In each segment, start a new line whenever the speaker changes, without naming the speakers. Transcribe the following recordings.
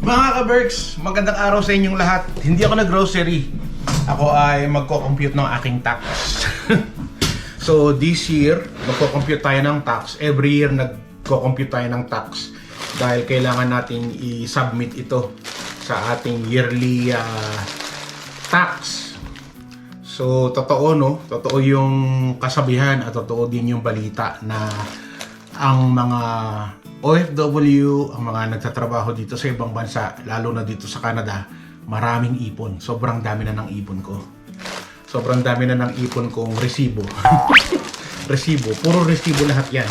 Mga ka-Berks, magandang araw sa inyong lahat. Hindi ako nag-grocery. Ako ay magko-compute ng aking tax. So this year, magko-compute tayo ng tax. Every year nagko-compute tayo ng tax dahil kailangan nating i-submit ito sa ating yearly tax. So totoo no? Totoo yung kasabihan at totoo din yung balita na ang mga OFW, ang mga nagtatrabaho dito sa ibang bansa, lalo na dito sa Canada, maraming ipon. Sobrang dami na ng ipon ko. Sobrang dami na ng ipon kong resibo. Resibo. Puro resibo lahat yan.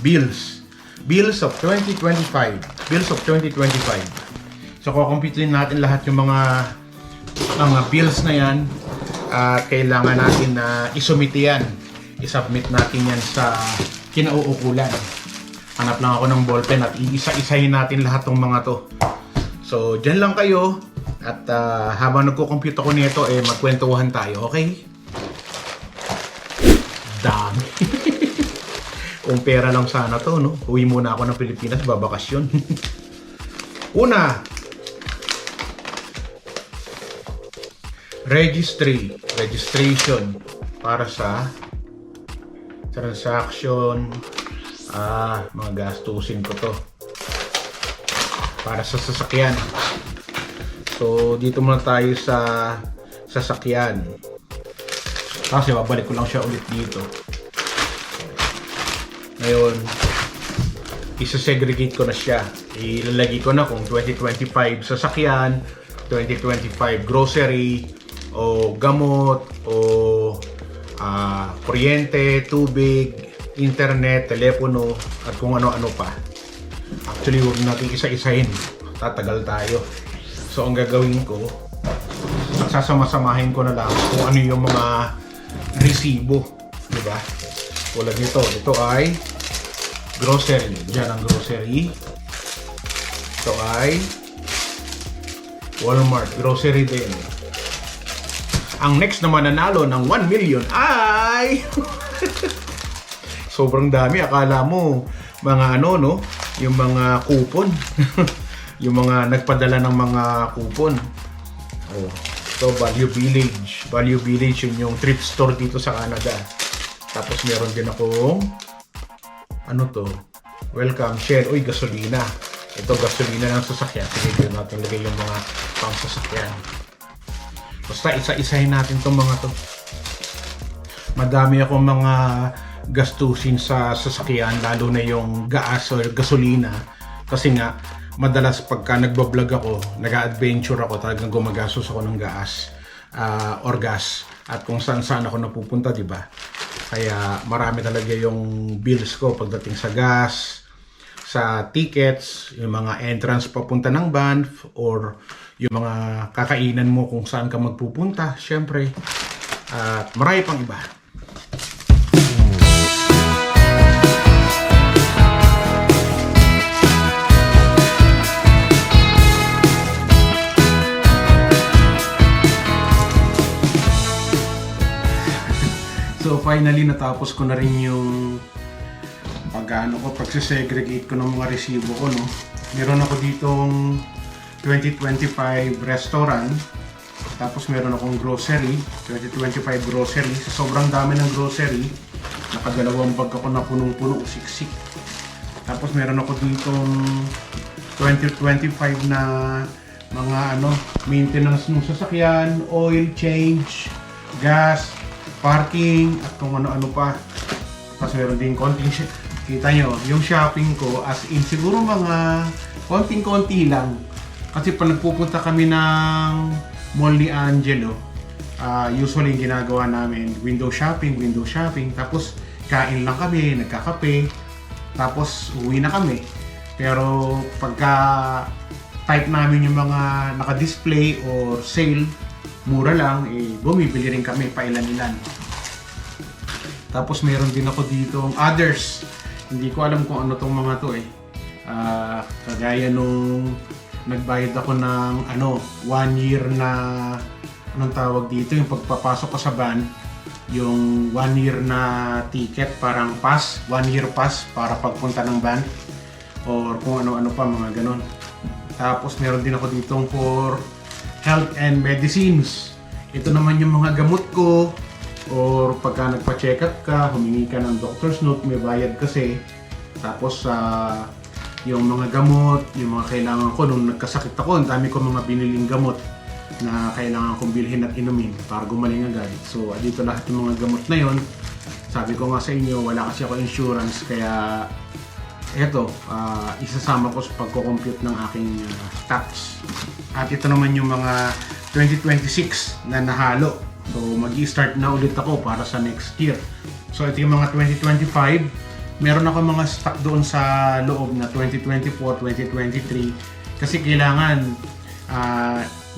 Bills. Bills of 2025. Bills of 2025. So, kukumpitin natin lahat yung mga bills na yan. Kailangan natin na isumite yan. I-submit natin yan sa kinauukulan. Hanap lang ako ng ballpen at iisa-isahin natin lahat ng mga to. So, dyan lang kayo. At habang nagko-compute ako nito, magkwentuhan tayo, okay? Dami. Kung pera lang sana to, no? Uwi muna ako ng Pilipinas, babakasyon. Una, registration para sa transaction. Mga gastusin ko to para sa sasakyan. So dito muna tayo sa sasakyan kasi babalik ko lang siya ulit dito. Ngayon isa-segregate ko na siya. Ilalagay ko na kung 2025 sasakyan, 2025 grocery o gamot o kuryente, tubig, internet, telepono, at kung ano-ano pa. Actually, huwag natin isa-isahin. Tatagal tayo. So, ang gagawin ko, sasama-samahin ko na lang kung ano yung mga resibo. Diba? Tulad nito. Ito ay grocery. Diyan ang grocery. Ito ay Walmart. Grocery din. Ang next na mananalo ng 1 million ay... Sobrang dami. Akala mo mga ano, no? Yung mga coupon. Yung mga nagpadala ng mga coupon. Oh. So, Value Village. Value Village yun yung thrift store dito sa Canada. Tapos meron din akong ano to? Welcome Shell. Uy, gasolina. Ito, gasolina ng sasakyan. Sige, dito natin lagay yung mga pang sasakyan. Basta isa-isahin natin itong mga to. Madami akong mga gastusin sa sasakyan, lalo na yung gas or gasolina. Kasi nga, madalas pagka nagbablog ako, nag-adventure ako, talagang gumagastos ako ng gas or gas. At kung saan-saan ako napupunta, di ba? Kaya marami talaga yung bills ko pagdating sa gas, sa tickets, yung mga entrance papunta ng Banff, or yung mga kakainan mo kung saan ka magpupunta, syempre. At marami pang iba. So finally natapos ko na rin yung pagsisegregate ko ng mga resibo ko, no. Meron ako ditong 2025 restaurant, tapos meron akong grocery, 2025 grocery. Sa sobrang dami ng grocery, nakadalawang bag ako na punong-puno, siksik. Tapos meron ako ditong 2025 na mga maintenance ng sasakyan, oil change, gas, parking, at kung ano-ano pa. Tapos meron din konting, kita nyo, yung shopping ko as in siguro mga konting-konti lang. Kasi pag nagpupunta kami ng Mall ni Angelo, usually ginagawa namin window shopping, tapos kain lang kami, nagkakape, tapos uwi na kami. Pero pagka type namin yung mga naka-display or sale, mura lang, bumibili rin kami pailan-ilan. Tapos meron din ako ditong others. Hindi ko alam kung ano tong mga to kagaya nung nagbayad ako ng 1 year na anong tawag dito, yung pagpapasok ko sa van, yung 1 year na ticket, parang pass, 1 year pass para pagpunta ng van, or kung ano-ano pa, mga ganon. Tapos meron din ako ditong for health and medicines. Ito naman yung mga gamot ko, or pagka nagpa-check up ka, humingi ka ng doctor's note, may bayad kasi. Tapos yung mga gamot, yung mga kailangan ko nung nagkasakit ako, ang dami ko mga biniling gamot na kailangan kong bilhin at inumin para gumaling agad. So dito lahat ng mga gamot na yon. Sabi ko nga sa inyo, wala kasi ako insurance, kaya eto, isasama ko sa pagko-compute ng aking tax. At ito naman yung mga 2026 na nahalo. So mag-i-start na ulit ako para sa next year. So ito yung mga 2025. Meron ako mga stock doon sa loob na 2024, 2023 kasi kailangan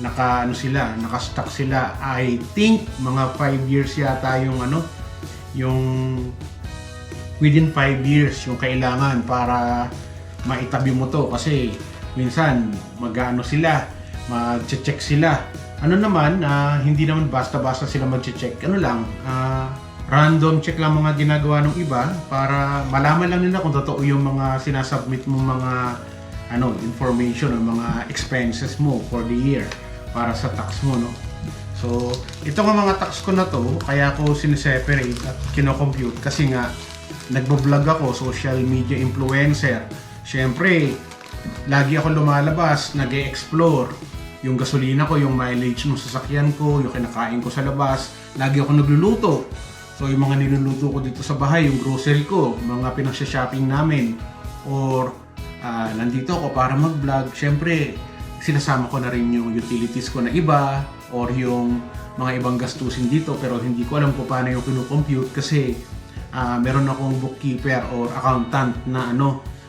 naka-stock sila. I think mga 5 years yata yung yung within 5 years yung kailangan para maitabi mo to, kasi minsan sila, mag-check sila. Hindi naman basta-basta sila mag-check. Random check lang mga ginagawa ng iba para malaman lang nila kung totoo yung mga sinasubmit mo mga information o mga expenses mo for the year para sa tax mo, no? So, ito nga mga tax ko na to, kaya ko sineseparate at kino-compute kasi nga nagbo-vlog ako, social media influencer. Siyempre, lagi ako lumalabas, nag-e-explore. Yung gasolina ko, yung mileage ng sasakyan ko, yung kinakain ko sa labas, lagi ako nagluluto. So yung mga niluluto ko dito sa bahay, yung grocery ko, mga pinagsha-shopping namin, or nandito ako para mag-vlog, syempre sinasama ko na rin yung utilities ko na iba, or yung mga ibang gastusin dito, pero hindi ko alam kung paano yung kinu-compute kasi meron akong bookkeeper or accountant na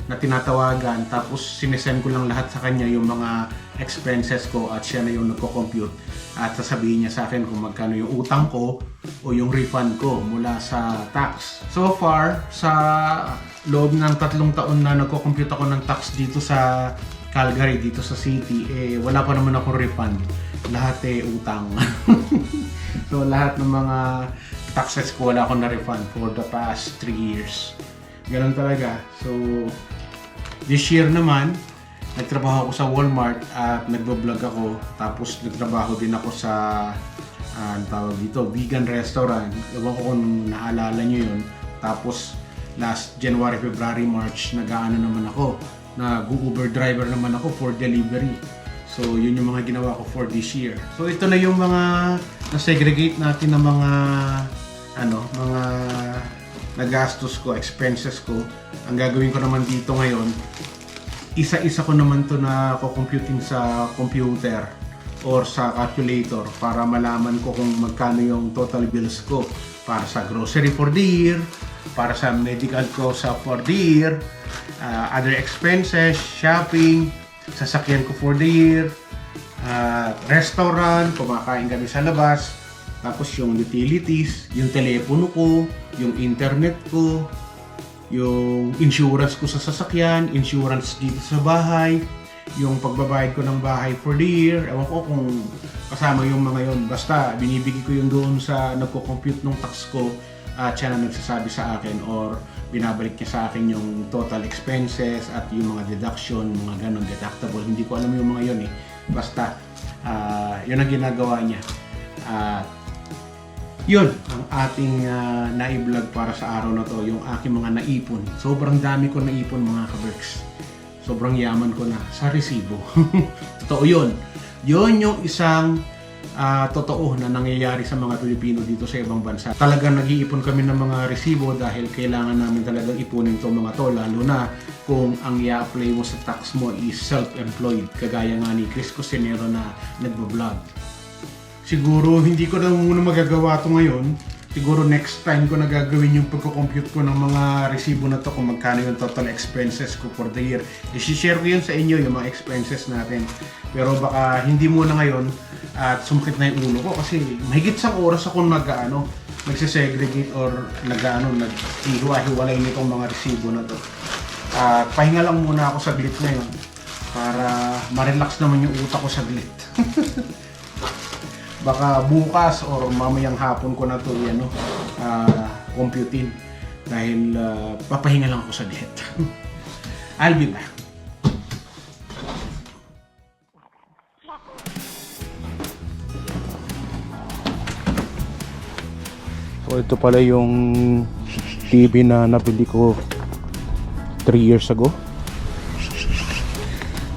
na tinatawagan, tapos sinesend ko lang lahat sa kanya yung mga expenses ko at siya na yung nagko-compute at sasabihin niya sa akin kung magkano yung utang ko o yung refund ko mula sa tax. So far, sa loob ng 3 taon na nagko-compute ako ng tax dito sa Calgary, dito sa city, wala pa naman akong refund. Lahat utang. So lahat ng mga taxes ko wala akong na-refund for the past 3 years. Ganun talaga. So this year naman, nagtrabaho ako sa Walmart at nagbo-vlog ako. Tapos nagtrabaho din ako sa tawag dito, vegan restaurant. Ewan ko kung naalala nyo yun. Tapos last January, February, March, naman ako. Nag-Uber driver naman ako for delivery. So yun yung mga ginawa ko for this year. So ito na yung mga na-segregate natin ng mga mga nagastos ko, expenses ko. Ang gagawin ko naman dito ngayon, isa-isa ko naman to na ko-computing sa computer or sa calculator para malaman ko kung magkano yung total bills ko para sa grocery for the year, para sa medical ko for the year, other expenses, shopping, sasakyan ko for the year, restaurant, kumakain kami sa labas, tapos yung utilities, yung telepono ko, yung internet ko, yung insurance ko sa sasakyan, insurance dito sa bahay, yung pagbabayad ko ng bahay for the year. Ewan ko kung kasama yung mga yon. Basta binibigay ko yung doon sa nagko-compute ng tax ko at siya na nagsasabi sa akin or binabalik niya sa akin yung total expenses at yung mga deduction, mga ganon, deductible. Hindi ko alam yung mga yon Basta yun ang ginagawa niya. Yun ang ating na-vlog para sa araw na to, yung aking mga naipon. Sobrang dami ko naipon mga ka-Berks. Sobrang yaman ko na sa resibo. Totoo yun. Yun yung isang totoo na nangyayari sa mga Pilipino dito sa ibang bansa. Talagang nag-iipon kami ng mga resibo dahil kailangan namin talagang ipunin itong mga to, lalo na kung ang i-apply mo sa tax mo is self-employed, kagaya nga ni Chris Cusinero na nagbo-vlog. Siguro hindi ko na muna magagawa ito ngayon. Siguro next time ko na gagawin yung pagko-compute ko ng mga resibo na to kung magkano yung total expenses ko for the year. I-share ko yun sa inyo yung mga expenses natin. Pero baka hindi muna ngayon at sumakit na yung ulo ko kasi mahigit sa oras ako nagsisegregate or naghihiwa-hiwalay nitong mga resibo na to. Pahinga lang muna ako saglit ngayon para ma-relax naman yung utak ko saglit. Baka bukas or mamayang hapon ko na ito computein dahil papahinga lang ako saglit. I'll be back. So ito pala yung TV na nabili ko 3 years ago.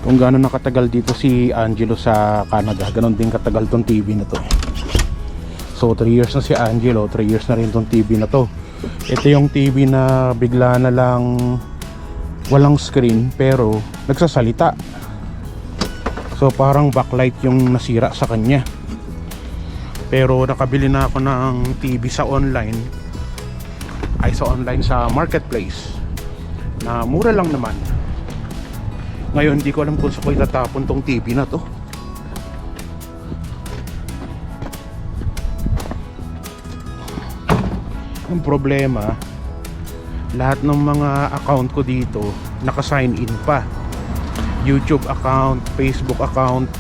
Kung gaano nakatagal dito si Angelo sa Canada, ganon din katagal tong TV na to. So 3 years na si Angelo, 3 years na rin tong TV na to. Ito yung TV na bigla na lang walang screen pero nagsasalita. So parang backlight yung nasira sa kanya. Pero nakabili na ako ng TV sa online. Sa marketplace na mura lang naman. Ngayon di ko alam kung saan ko itatapon tong TV na to. Ang problema, lahat ng mga account ko dito naka-sign in pa. YouTube account, Facebook account,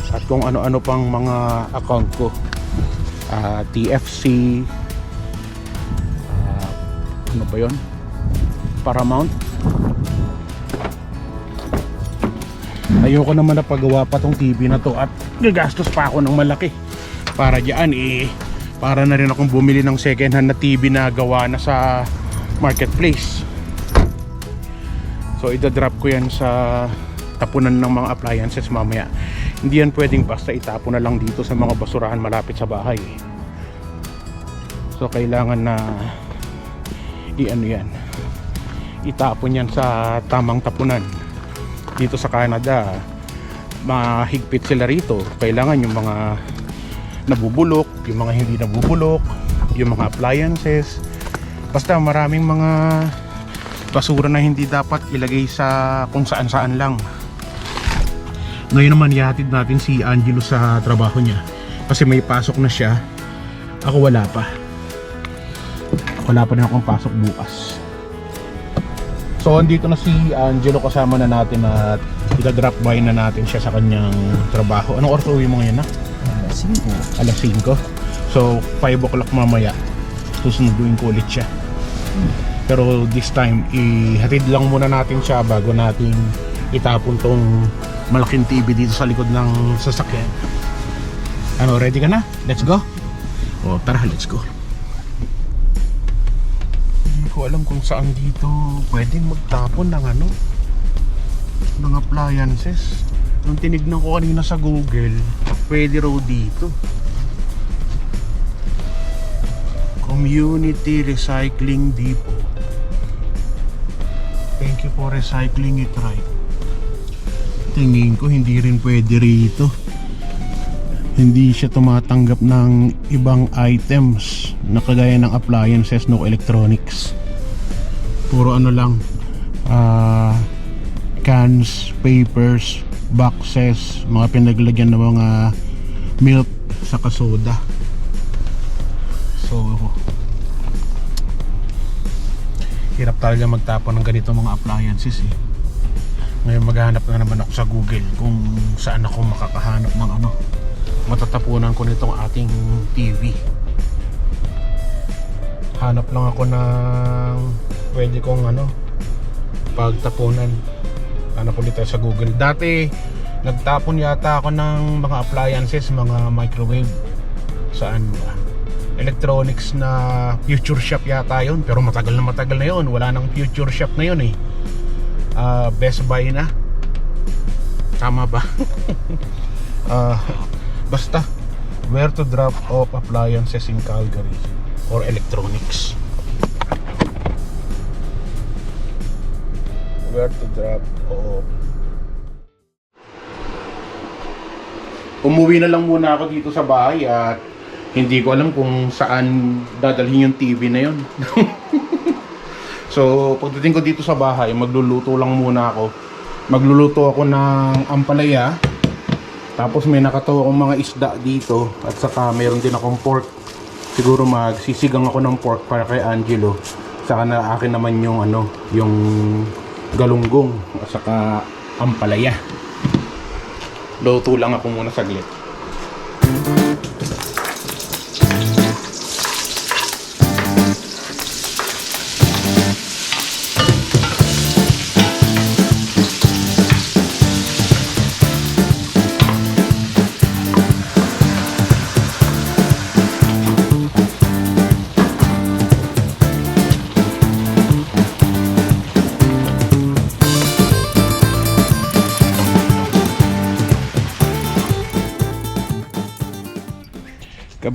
at kung ano-ano pang mga account ko, TFC, ano ba yun? Paramount. Ayoko naman na pagawa pa tong TV na to at gagastos pa ako ng malaki para diyan para na rin akong bumili ng second hand na TV na gawa na sa marketplace. So idadrop ko yan sa tapunan ng mga appliances mamaya. Hindi yan pwedeng basta itapon na lang dito sa mga basurahan malapit sa bahay. So kailangan na itapon yan sa tamang tapunan. Dito sa Canada mahigpit sila rito. Kailangan yung mga nabubulok, yung mga hindi nabubulok, yung mga appliances, basta maraming mga basura na hindi dapat ilagay sa kung saan saan lang. Ngayon naman ihatid natin si Angelo sa trabaho niya kasi may pasok na siya. Ako wala pa rin akong pasok bukas. So andito na si Angelo, kasama na natin at ita-drop by na natin siya sa kanyang trabaho. Anong oras uwi mo ngayon na? Alas 5. So 5 o'clock mamaya susunduin ko ulit siya. Pero this time ihatid lang muna natin siya bago natin itapon tong malaking TV dito sa likod ng sasakyan. Ano, ready ka na? Let's go. O tara, let's go. Hindi ko alam kung saan dito pwedeng magtapon ng ng appliances. Nung tinignan ko kanina sa Google, pwede raw dito. Community Recycling Depot. Thank you for recycling it right. Tingin ko hindi rin pwede rito. Hindi siya tumatanggap ng ibang items na kagaya ng appliances, no electronics. Puro lang, cans, papers, boxes, mga pinaglagyan ng mga milk sa soda. So hirap talaga magtapon ng ganito mga appliances Ngayon maghahanap na naman ako sa Google kung saan ako makakahanap ng matatapunan ko nitong ating TV. Hanap lang ako ng pwede kong pagtapunan. Hanap ulit tayo sa Google. Dati nagtapon yata ako ng mga appliances, mga microwave. Saan ba? Electronics na Future Shop yata yun, pero matagal na yun. Wala nang Future Shop na yun Best Buy na. Tama ba? Basta where to drop off appliances in Calgary or electronics. Where to drop off. Umuwi na lang muna ako dito sa bahay at hindi ko alam kung saan dadalhin yung TV na yun. So pagdating ko dito sa bahay, magluluto lang muna ako. Magluluto ako ng ampalaya. Tapos may nakatawa akong mga isda dito. At saka mayroon din akong pork. Siguro magsisigang ako ng pork para kay Angelo. Saka na akin naman yung yung galunggong at saka ampalaya. Luto lang ako muna saglit.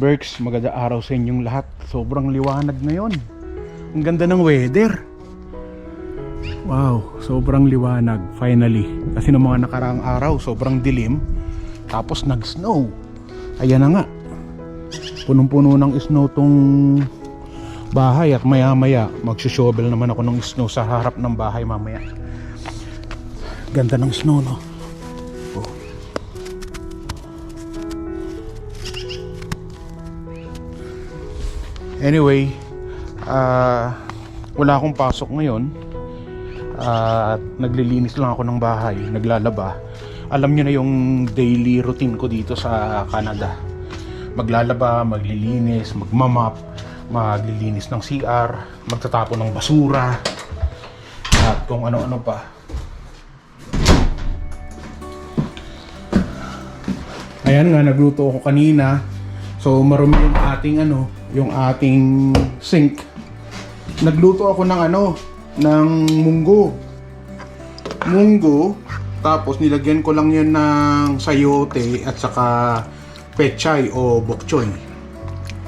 ka-Berks, magandang araw sa inyong lahat. Sobrang liwanag ngayon. Ang ganda ng weather. Wow, sobrang liwanag finally. Kasi ng mga nakaraang araw, sobrang dilim. Tapos nag-snow. Ayan na nga. Punong-puno ng snow tong bahay at maya-maya magsushovel naman ako ng snow sa harap ng bahay mamaya. Ganda ng snow, no? Anyway, wala akong pasok ngayon at naglilinis lang ako ng bahay, naglalaba. Alam nyo na yung daily routine ko dito sa Canada. Maglalaba, maglilinis, magmamap, maglilinis ng CR, magtatapon ng basura at kung ano-ano pa. Ayan nga, nagluto ako kanina. So marumi yung ating yung ating sink. Nagluto ako ng ng munggo. Tapos nilagyan ko lang yun ng sayote at saka pechay o bok choy.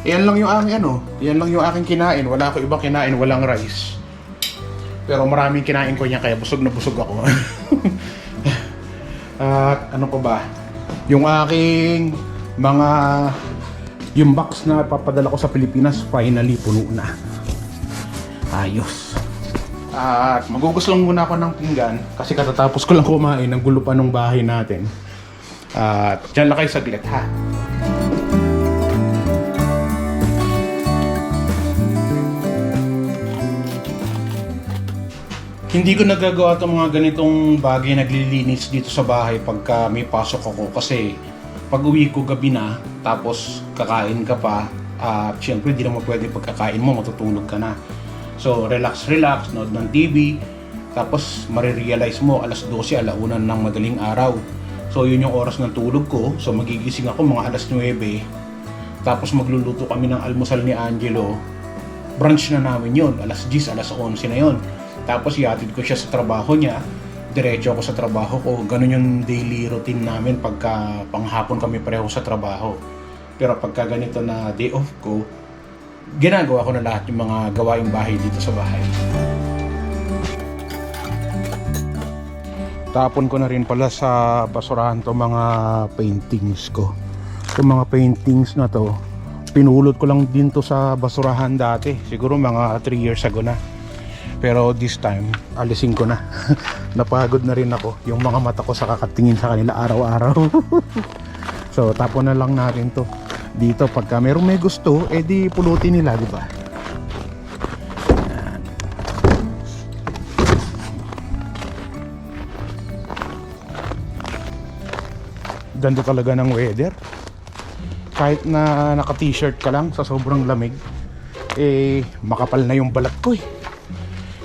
Yan lang yung aking yan lang yung aking kinain. Wala ko ibang kinain, walang rice. Pero maraming kinain ko niya kaya busog na busog ako. At ano pa ba? Yung aking mga yung box na papadala ko sa Pilipinas, finally puno na. Ayos. At magugus lang muna ako ng pinggan kasi katatapos ko lang kumain ng gulo pa ng bahay natin. At dyan lang kayo saglit, ha. Hindi ko nagagawa itong mga ganitong bagay naglilinis dito sa bahay pagka may pasok ako kasi pag uwi ko gabi na, tapos kakain ka pa, at syempre di naman pwede pagkakain mo, matutulog ka na. So relax, nood ng TV, tapos marirealize mo alas 12, alauna ng madaling araw. So yun yung oras ng tulog ko, so magigising ako mga alas 9. Tapos magluluto kami ng almusal ni Angelo. Brunch na namin yun, alas 10, alas 11 na yun. Tapos ihatid ko siya sa trabaho niya. Diretso ako sa trabaho ko. Ganun yung daily routine namin pagka panghapon kami pareho sa trabaho. Pero pagka ganito na day off ko, ginagawa ko na lahat yung mga gawaing bahay dito sa bahay. Tapon ko na rin pala sa basurahan to mga paintings ko. Yung mga paintings na to, pinulot ko lang din to sa basurahan dati. Siguro mga 3 years ago na. Pero this time, alisin ko na. Napagod na rin ako. Yung mga mata ko sa kakatingin sa kanila araw-araw. So, tapon na lang natin to. Dito, pagka merong may gusto, edi pulutin nila, di ba? Ganda talaga ng weather. Kahit na naka-t-shirt ka lang sa sobrang lamig, makapal na yung balat ko eh.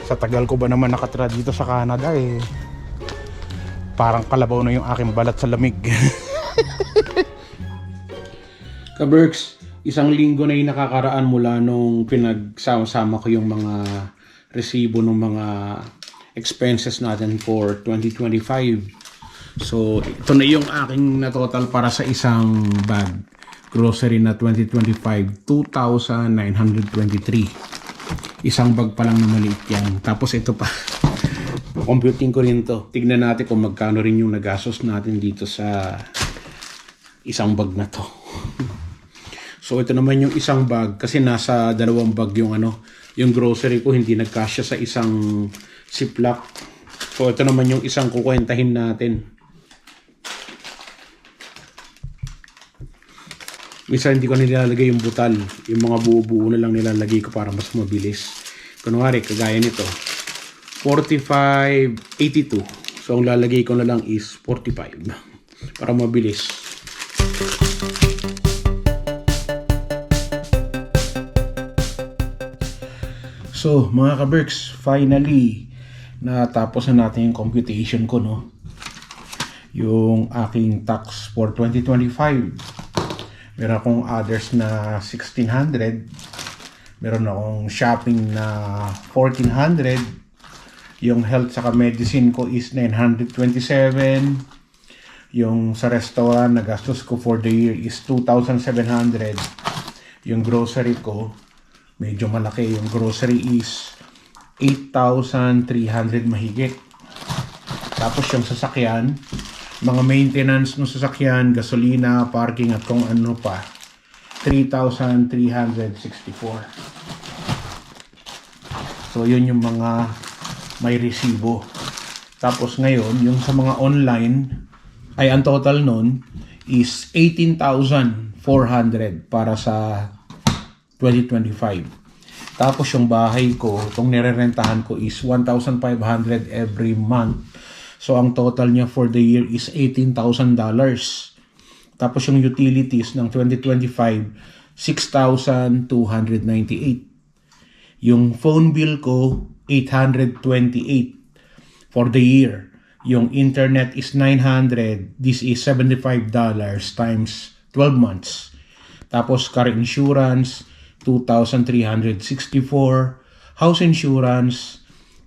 Sa tagal ko ba naman nakatira dito sa Canada parang kalabaw na yung aking balat sa lamig. Ka-Berks, isang linggo na yung nakakaraan mula nung pinagsama-sama ko yung mga resibo ng mga expenses natin for 2025. So ito na yung aking na total para sa isang bag grocery na 2025, 2,923. Isang bag pa lang na maliit yan. Tapos ito pa. Computing ko rin to. Tignan natin kung magkano rin yung nagastos natin dito sa isang bag na to. So ito naman yung isang bag. Kasi nasa dalawang bag yung yung grocery ko. Hindi nagkasya sa isang ziplock. So ito naman yung isang kukwentahin natin. Minsan hindi ko nilalagay yung butal. Yung mga buo-buo na lang nilalagay ko para mas mabilis. Kunwari, kagaya nito. 45.82. So, ang lalagay ko na lang is 45. Para mabilis. So, mga ka-Berks, finally, natapos na natin yung computation ko, no? Yung aking tax for 2025. Meron akong others na 1,600. Meron akong shopping na 1,400. Yung health saka medicine ko is 927. Yung sa restaurant na gastos ko for the year is 2,700. Yung grocery ko, medyo malaki. Yung grocery is 8,300 mahigit. Tapos yung sasakyan, mga maintenance ng sasakyan, gasolina, parking at kung ano pa, 3,364. So yun yung mga may resibo. Tapos ngayon, yung sa mga online, ay ang total nun is 18,400 para sa 2025. Tapos yung bahay ko, itong nirerentahan ko is 1,500 every month. So ang total niya for the year is $18,000. Tapos yung utilities ng 2025, 6,298. Yung phone bill ko, 828 for the year. Yung internet is 900. This is $75 times 12 months. Tapos car insurance, 2,364. House insurance,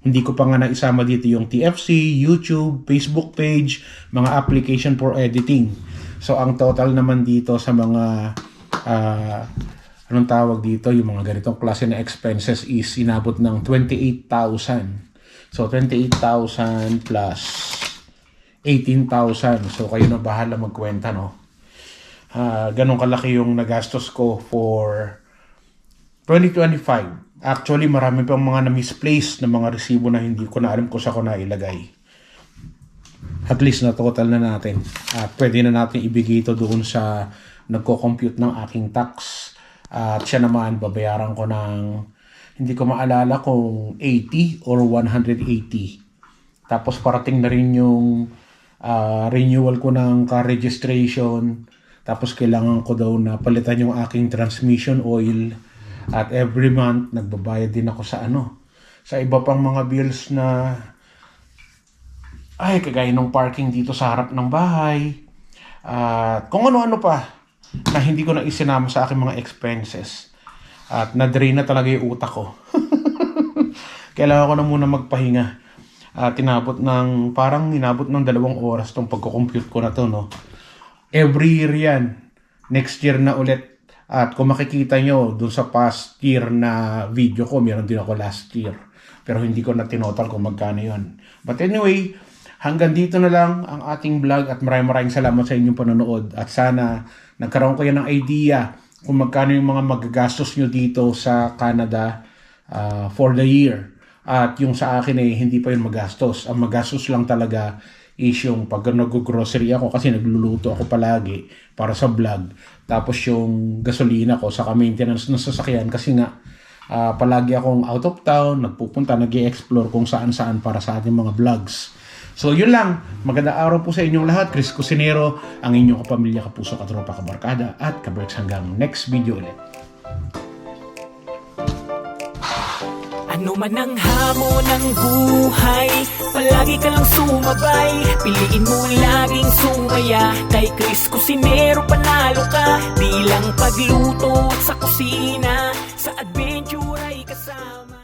hindi ko pa nga naisama dito yung TFC, YouTube, Facebook page, mga application for editing. So ang total naman dito sa mga anong tawag dito, yung mga ganitong klase na expenses is inabot ng 28,000. So 28,000 plus 18,000. So kayo na bahala magkwenta, no? Ganun kalaki yung nagastos ko for 2025. Actually, marami pang mga na-misplace na mga resibo na hindi ko na alam kung saan ko na ilagay. At least na total na natin. At pwede na natin ibigay ito doon sa nagko-compute ng aking tax. At siya naman, babayaran ko ng, hindi ko maalala kung 80 or 180. Tapos parating na rin yung renewal ko ng car registration. Tapos kailangan ko daw na palitan yung aking transmission oil. At every month, nagbabayad din ako sa sa iba pang mga bills na, kagaya ng parking dito sa harap ng bahay. At kung ano-ano pa na hindi ko na isinama sa aking mga expenses. At na-drain na talaga yung utak ko. Kailangan ko na muna magpahinga. Parang inabot ng 2 oras tong pagko-compute ko na to, no? Every year yan. Next year na ulit. At kung makikita nyo, dun sa past year na video ko, meron din ako last year. Pero hindi ko na tinotal kung magkano yun. But anyway, hanggang dito na lang ang ating vlog at maraming salamat sa inyong panonood. At sana nagkaroon kayo ng idea kung magkano yung mga magagastos nyo dito sa Canada for the year. At yung sa akin hindi pa yun magastos. Ang magastos lang talaga is yung pag nag-grocery ako kasi nagluluto ako palagi para sa vlog. Tapos yung gasolina ko sa maintenance ng sasakyan kasi nga palagi akong out of town, nagpupunta, nag-i-explore kung saan-saan para sa ating mga vlogs. So yun lang, magandang araw po sa inyong lahat. Chris Cusinero, ang inyong kapamilya, kapuso, katropa, kabarkada at kaberks hanggang next video ulit.
Ano man ang hamon ng buhay, palagi ka lang sumabay. Piliin mo laging sumaya. Kay Chris Cusinero panalo ka. Di lang pagluto sa kusina, sa adventure ay kasama.